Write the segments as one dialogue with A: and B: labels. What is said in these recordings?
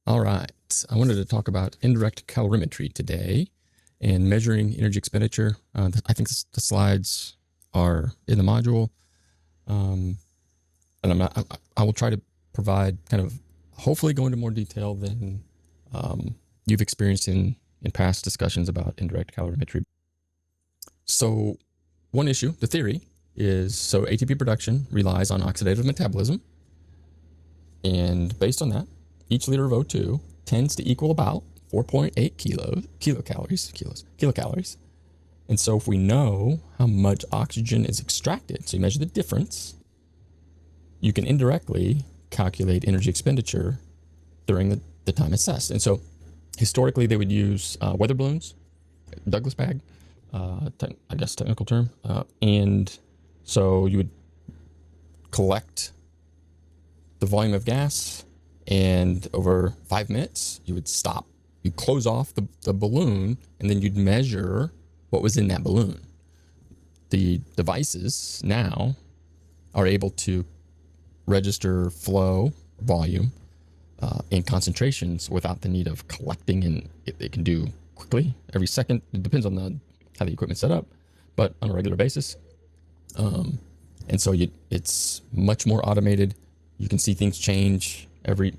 A: All right. I wanted to talk about indirect calorimetry today and measuring energy expenditure. I think the slides are in the module. And I will try to provide kind of hopefully go into more detail than you've experienced in past discussions about indirect calorimetry. So one issue, the theory is, so ATP production relies on oxidative metabolism. And based on that, each liter of O2 tends to equal about 4.8 kilocalories. And so if we know how much oxygen is extracted, so you measure the difference, you can indirectly calculate energy expenditure during the time assessed. And so historically they would use weather balloons, Douglas bag, I guess technical term. And so you would collect the volume of gas, and over 5 minutes you would stop. You'd close off the balloon, and then you'd measure what was in that balloon. The devices now are able to register flow, volume, and concentrations without the need of collecting, and it can do quickly every second. It depends on how the equipment's set up, but on a regular basis. And so it's much more automated. You can see things change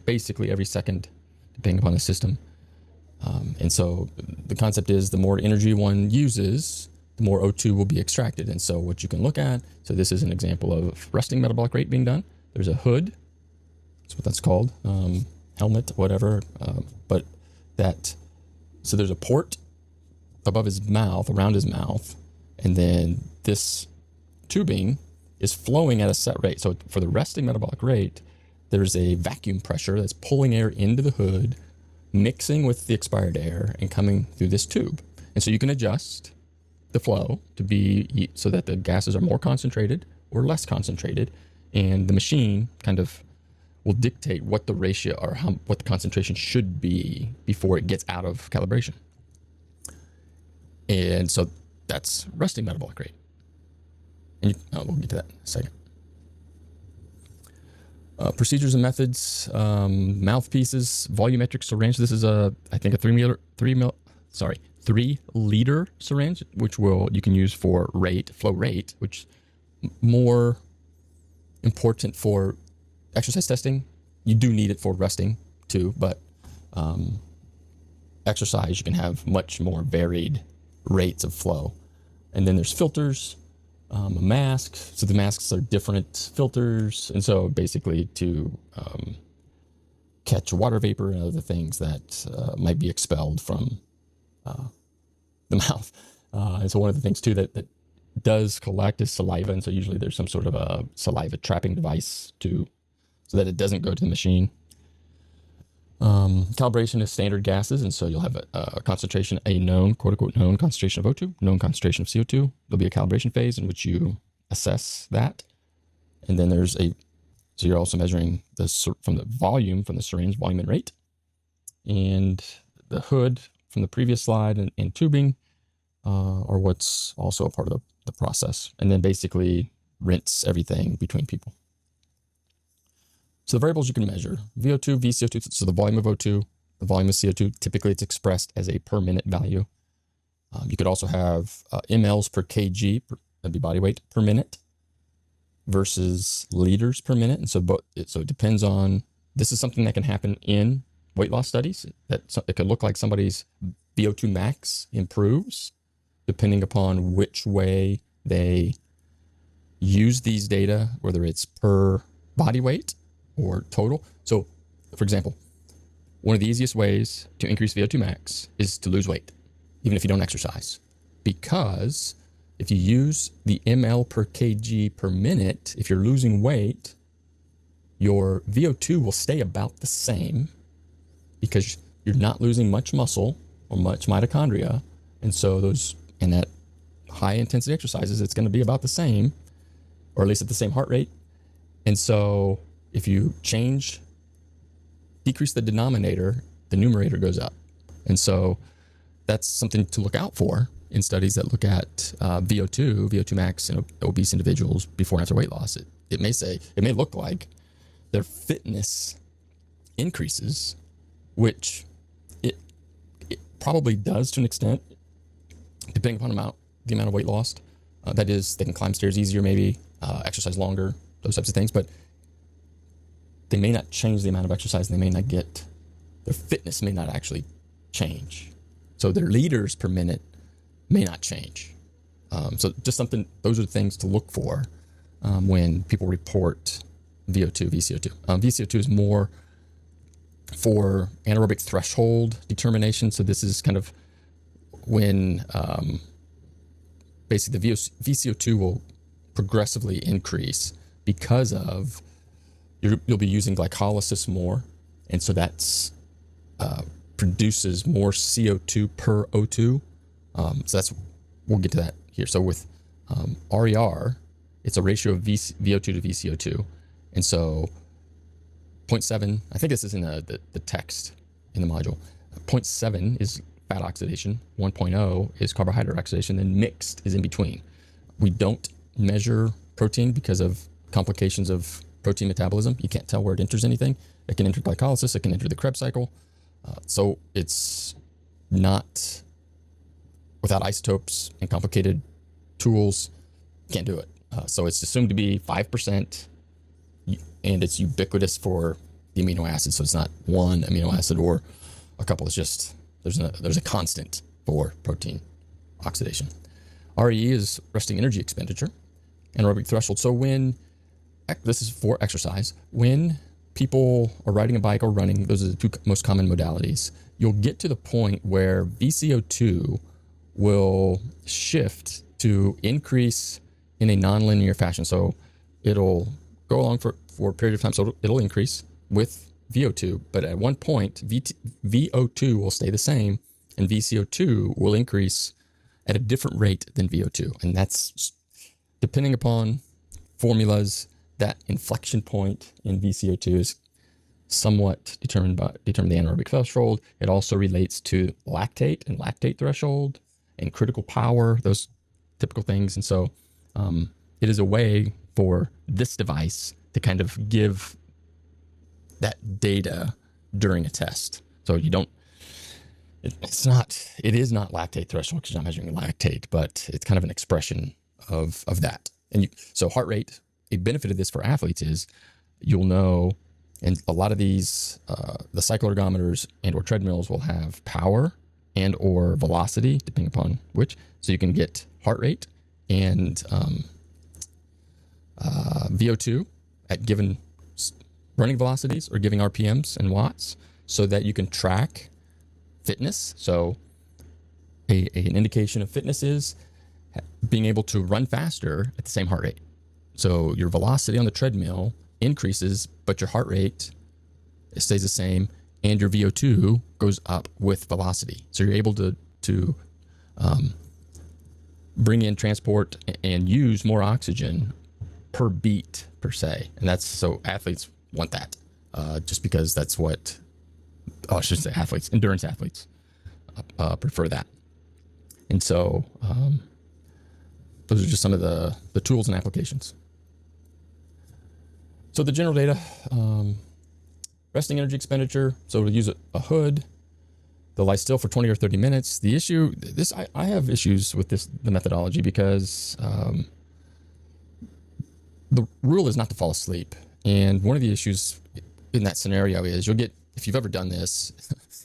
A: basically every second, depending upon the system. And so the concept is the more energy one uses, the more O2 will be extracted. And so what you can look at, so this is an example of resting metabolic rate being done. There's a hood, that's what that's called, helmet, whatever. So there's a port above his mouth, around his mouth, and then this tubing is flowing at a set rate. So for the resting metabolic rate, there's a vacuum pressure that's pulling air into the hood, mixing with the expired air and coming through this tube. And so you can adjust the flow to be so that the gases are more concentrated or less concentrated. And the machine kind of will dictate what the ratio or what the concentration should be before it gets out of calibration. And so that's resting metabolic rate. And we'll get to that in a second. Procedures and methods, mouthpieces, volumetric syringe. This is I think a 3 liter syringe, which you can use for flow rate, which more important for exercise testing. You do need it for resting too, but exercise, you can have much more varied rates of flow. And then there's filters, a mask. So the masks are different filters. And so basically to catch water vapor and other things that might be expelled from the mouth. And so one of the things too that does collect is saliva. And so usually there's some sort of a saliva trapping device so that it doesn't go to the machine. Calibration is standard gases, and so you'll have a concentration, a known, quote unquote, known concentration of O2, known concentration of CO2. There'll be a calibration phase in which you assess that. And then so you're also measuring from the volume, from the syringe, volume and rate. And the hood from the previous slide and tubing are what's also a part of the process. And then basically rinse everything between people. So the variables you can measure, VO2, VCO₂, so the volume of O2, the volume of CO2, typically it's expressed as a per minute value. You could also have mLs per kg, that'd be body weight, per minute versus liters per minute. And so it depends on, this is something that can happen in weight loss studies, that it could look like somebody's VO2 max improves depending upon which way they use these data, whether it's per body weight or total. So, for example, one of the easiest ways to increase VO2 max is to lose weight, even if you don't exercise. Because if you use the ml per kg per minute, if you're losing weight, your VO2 will stay about the same because you're not losing much muscle or much mitochondria. And so in that high intensity exercises, it's going to be about the same, or at least at the same heart rate. And so if you decrease the denominator, the numerator goes up. And so that's something to look out for in studies that look at VO2 max in obese individuals before and after weight loss. It may look like their fitness increases which it probably does to an extent, depending upon the amount of weight lost. That is, they can climb stairs easier, maybe exercise longer, those types of things. But they may not change the amount of exercise, and they may not get, their fitness may not actually change. So their liters per minute may not change. So just something, those are the things to look for when people report VO2, VCO2. VCO2 is more for anaerobic threshold determination. So this is kind of when basically the VCO2 will progressively increase because of you'll be using glycolysis more, and so that's produces more CO2 per O2. So we'll get to that here. So with RER, it's a ratio of VO2 to VCO2, and so 0.7, I think this is in the text in the module. 0.7 is fat oxidation, 1.0 is carbohydrate oxidation, and mixed is in between. We don't measure protein because of complications of protein metabolism. You can't tell where it enters anything. It can enter glycolysis, it can enter the Krebs cycle. So it's not, without isotopes and complicated tools, can't do it. So it's assumed to be 5%, and it's ubiquitous for the amino acids. So it's not one amino acid or a couple. It's just, there's a constant for protein oxidation. REE is resting energy expenditure, anaerobic threshold. So this is for exercise, when people are riding a bike or running, those are the two most common modalities, you'll get to the point where VCO2 will shift to increase in a nonlinear fashion. So it'll go along for a period of time. So it'll increase with VO2, but at one point, VO2 will stay the same and VCO2 will increase at a different rate than VO2. And that's depending upon formulas. That inflection point in VCO2 is somewhat determined by the anaerobic threshold. It also relates to lactate and lactate threshold and critical power, those typical things. And so it is a way for this device to kind of give that data during a test. So you don't, it is not lactate threshold because you're not measuring lactate, but it's kind of an expression of that. And so heart rate, a benefit of this for athletes is you'll know, and a lot of these, the cycloergometers and or treadmills will have power and or velocity, depending upon which. So you can get heart rate and VO2 at given running velocities or giving RPMs and watts, so that you can track fitness. So an indication of fitness is being able to run faster at the same heart rate. So your velocity on the treadmill increases, but your heart rate stays the same, and your VO2 goes up with velocity. So you're able to bring in, transport, and use more oxygen per beat per se. And that's, so athletes want that, just because that's what, I should say athletes, endurance athletes prefer that. And so those are just some of the tools and applications. So the general data, resting energy expenditure. So we'll use a hood. They'll lie still for 20 or 30 minutes. The issue, I have issues with the methodology, because the rule is not to fall asleep. And one of the issues in that scenario is you'll get, if you've ever done this,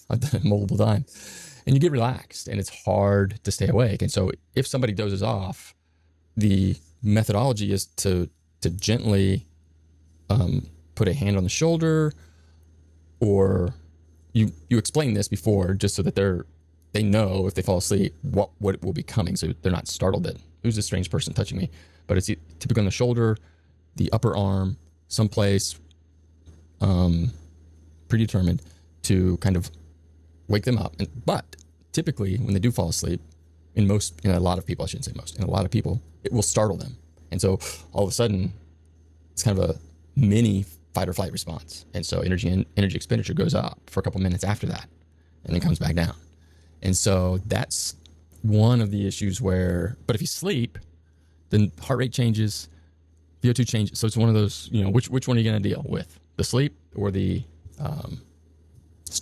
A: I've done it multiple times, and you get relaxed and it's hard to stay awake. And so if somebody dozes off, the methodology is to gently put a hand on the shoulder, or you explain this before, just so that they know if they fall asleep what will be coming, so they're not startled that who's this strange person touching me. But it's typically on the shoulder, the upper arm, someplace predetermined to kind of wake them up. But typically when they do fall asleep, in a lot of people, I shouldn't say most, in a lot of people, it will startle them. And so all of a sudden it's kind of a mini fight or flight response. And so energy expenditure goes up for a couple minutes after that, and then comes back down. And so that's one of the issues but if you sleep, then heart rate changes, VO2 changes. So it's one of those, which one are you going to deal with? The sleep or the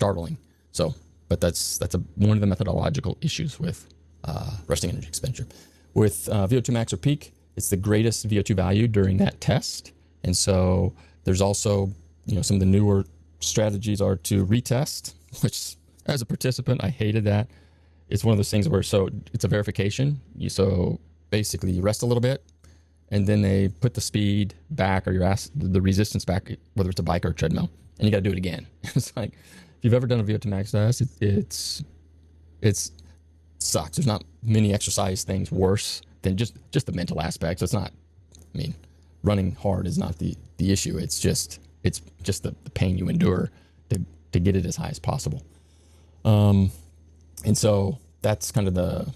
A: startling. So, but that's one of the methodological issues with resting energy expenditure. With VO2 max or peak, it's the greatest VO2 value during that test. And so there's also, some of the newer strategies are to retest, which as a participant, I hated that. It's one of those things where, so it's a verification. So basically you rest a little bit and then they put the speed back or the resistance back, whether it's a bike or a treadmill, and you got to do it again. It's like, if you've ever done a VO2 max test, it sucks. There's not many exercise things worse than just the mental aspects. It's not, running hard is not the issue. It's just the pain you endure to get it as high as possible. And so that's kind of the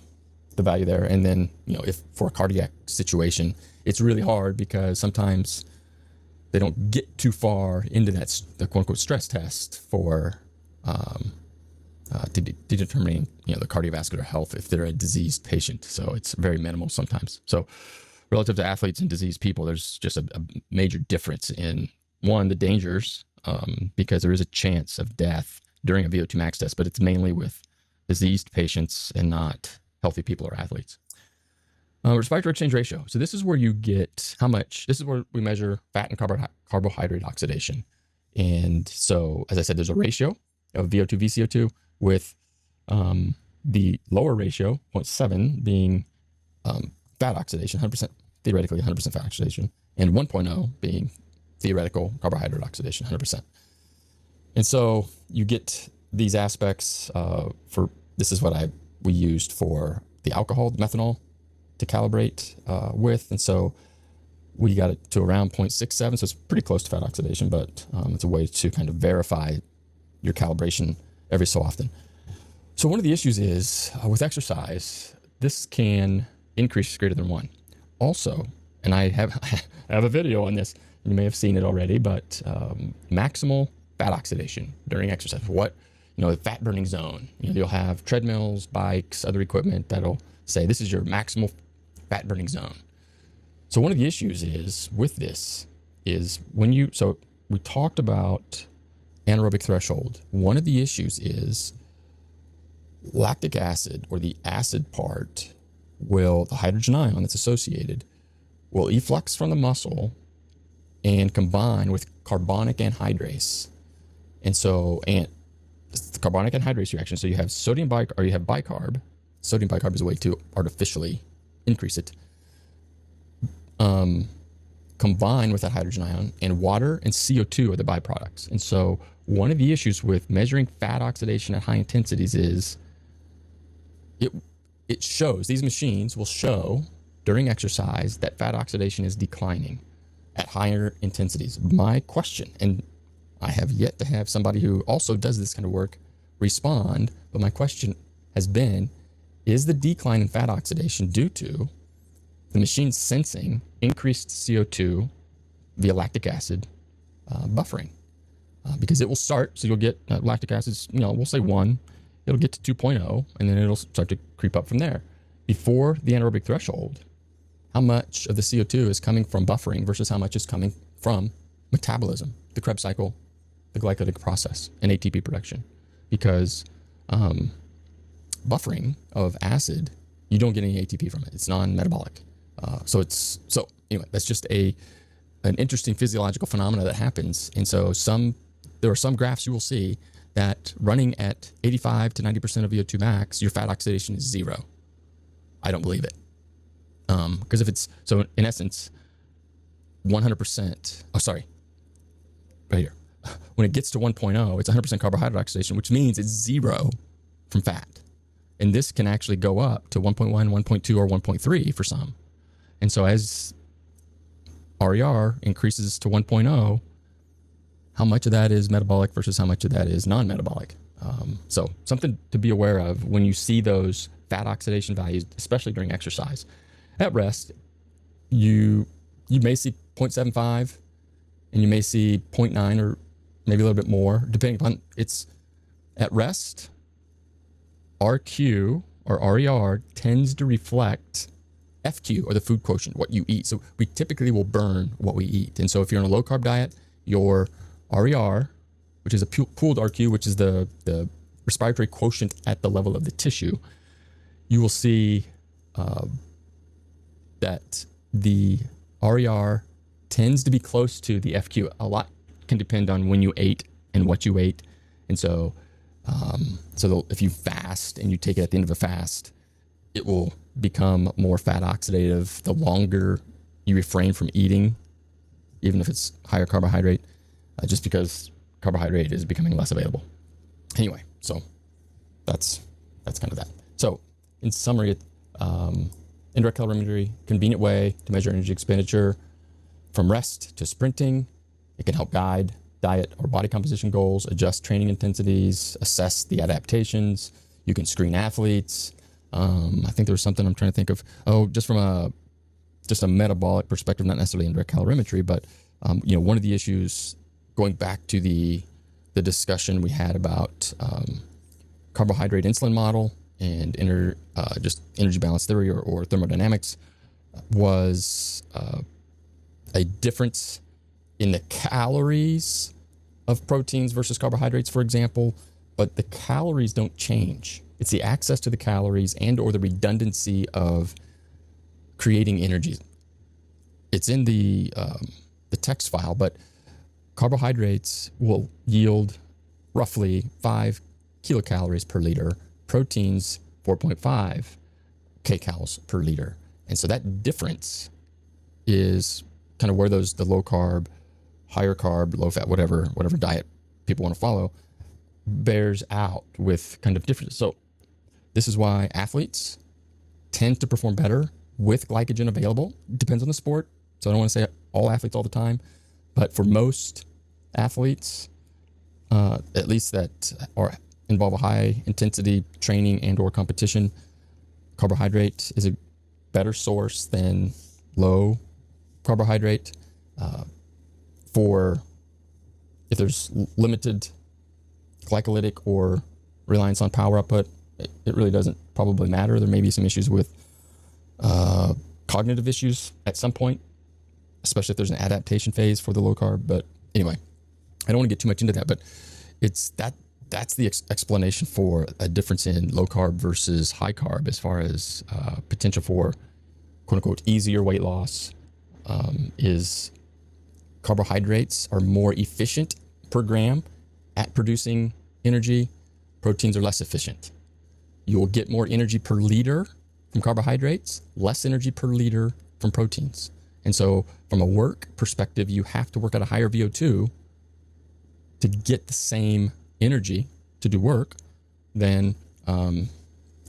A: value there. And then, if for a cardiac situation, it's really hard because sometimes they don't get too far into the quote unquote stress test for, determining, the cardiovascular health if they're a diseased patient. So it's very minimal sometimes. So relative to athletes and diseased people, there's just a major difference in the dangers, because there is a chance of death during a VO2 max test, but it's mainly with diseased patients and not healthy people or athletes. Respiratory exchange ratio. So this is where you get this is where we measure fat and carbohydrate oxidation. And so, as I said, there's a ratio of VO2 VCO2 with the lower ratio, 0.7, being fat oxidation, 100%, theoretically 100% fat oxidation, and 1.0 being theoretical carbohydrate oxidation, 100%. And so you get these aspects this is what we used for the alcohol, the methanol, to calibrate with. And so we got it to around 0.67, so it's pretty close to fat oxidation, but it's a way to kind of verify your calibration every so often. So one of the issues is with exercise, this can increase greater than 1. Also, and I have a video on this, you may have seen it already, but maximal fat oxidation during exercise. The fat burning zone. You'll have treadmills, bikes, other equipment that'll say this is your maximal fat burning zone. So one of the issues is with this is so we talked about anaerobic threshold. One of the issues is lactic acid, or the acid part, the hydrogen ion that's associated will efflux from the muscle and combine with carbonic anhydrase. And it's the carbonic anhydrase reaction. So you have sodium you have bicarb. Sodium bicarb is a way to artificially increase it. Combine with that hydrogen ion, and water and CO2 are the byproducts. And so one of the issues with measuring fat oxidation at high intensities is it shows, these machines will show during exercise that fat oxidation is declining at higher intensities. My question, and I have yet to have somebody who also does this kind of work respond, but my question has been, is the decline in fat oxidation due to the machine sensing increased CO2 via lactic acid buffering? Because it will start, so you'll get lactic acids, we'll say 1, it'll get to 2.0, and then it'll start to creep up from there. Before the anaerobic threshold, how much of the CO2 is coming from buffering versus how much is coming from metabolism, the Krebs cycle, the glycolytic process, and ATP production? Because buffering of acid, you don't get any ATP from it. It's non-metabolic. So anyway, that's just an interesting physiological phenomena that happens. And so there are some graphs you will see that running at 85 to 90% of VO2 max, your fat oxidation is 0. I don't believe it. Because so in essence, 100%, right here. When it gets to 1.0, it's 100% carbohydrate oxidation, which means it's 0 from fat. And this can actually go up to 1.1, 1.2, or 1.3 for some. And so as RER increases to 1.0, how much of that is metabolic versus how much of that is non-metabolic? So something to be aware of when you see those fat oxidation values, especially during exercise. At rest, you may see 0.75 and you may see 0.9 or maybe a little bit more, depending upon it's at rest. RQ or RER tends to reflect FQ, or the food quotient, what you eat. So we typically will burn what we eat. And so if you're on a low carb diet, your RER which is a pooled RQ, which is the respiratory quotient at the level of the tissue, you will see that the RER tends to be close to the FQ. A lot can depend on when you ate and what you ate. And so, if you fast and you take it at the end of a fast, it will become more fat oxidative the longer you refrain from eating, even if it's higher carbohydrate, just because carbohydrate is becoming less available. Anyway, so that's kind of that. So in summary, indirect calorimetry, convenient way to measure energy expenditure from rest to sprinting. It can help guide diet or body composition goals, adjust training intensities, assess the adaptations. You can screen athletes. I think there was something I'm trying to think of. Oh, just from a metabolic perspective, not necessarily indirect calorimetry, but one of the issues, going back to the discussion we had about carbohydrate insulin model and just energy balance theory or thermodynamics, was a difference in the calories of proteins versus carbohydrates, for example, but the calories don't change. It's the access to the calories and or the redundancy of creating energy. It's in the text file, but carbohydrates will yield roughly 5 kilocalories per liter, proteins 4.5 kcals per liter. And so that difference is kind of where the low carb, higher carb, low fat, whatever diet people want to follow, bears out with kind of differences. So this is why athletes tend to perform better with glycogen available. Depends on the sport. So I don't want to say all athletes all the time, but for most athletes, at least that involve a high intensity training and or competition, carbohydrate is a better source than low carbohydrate. For if there's limited glycolytic or reliance on power output, it really doesn't probably matter. There may be some issues with cognitive issues at some point, especially if there's an adaptation phase for the low carb. But anyway, I don't want to get too much into that, but that's the explanation for a difference in low carb versus high carb as far as potential for quote unquote easier weight loss. Is carbohydrates are more efficient per gram at producing energy. Proteins are less efficient. You will get more energy per liter from carbohydrates, less energy per liter from proteins. And so from a work perspective, you have to work at a higher VO2 to get the same energy to do work than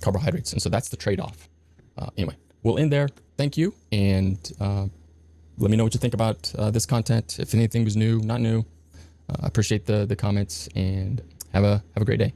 A: carbohydrates. And so that's the trade-off. Anyway, we'll end there. Thank you. And let me know what you think about this content. If anything was new, not new, I appreciate the comments, and have a great day.